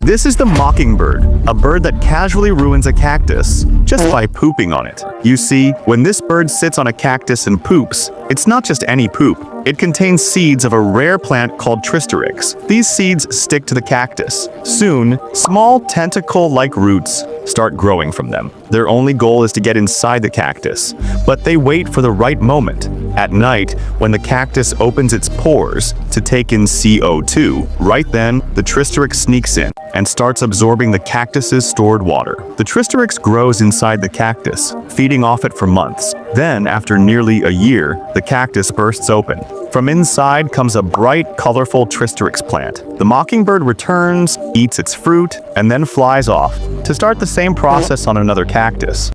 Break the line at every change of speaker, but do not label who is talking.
This is the mockingbird, a bird that casually ruins a cactus just by pooping on it. You see, when this bird sits on a cactus and poops, it's not just any poop. It contains seeds of a rare plant called Tristerix. These seeds stick to the cactus. Soon, small tentacle-like roots start growing from them. Their only goal is to get inside the cactus, but they wait for the right moment. At night, when the cactus opens its pores to take in CO2, right then, the Tristerix sneaks in and starts absorbing the cactus's stored water. The Tristerix grows inside the cactus, feeding off it for months. Then, after nearly a year, the cactus bursts open. From inside comes a bright, colorful Tristerix plant. The mockingbird returns, eats its fruit, and then flies off to start the same process on another cactus.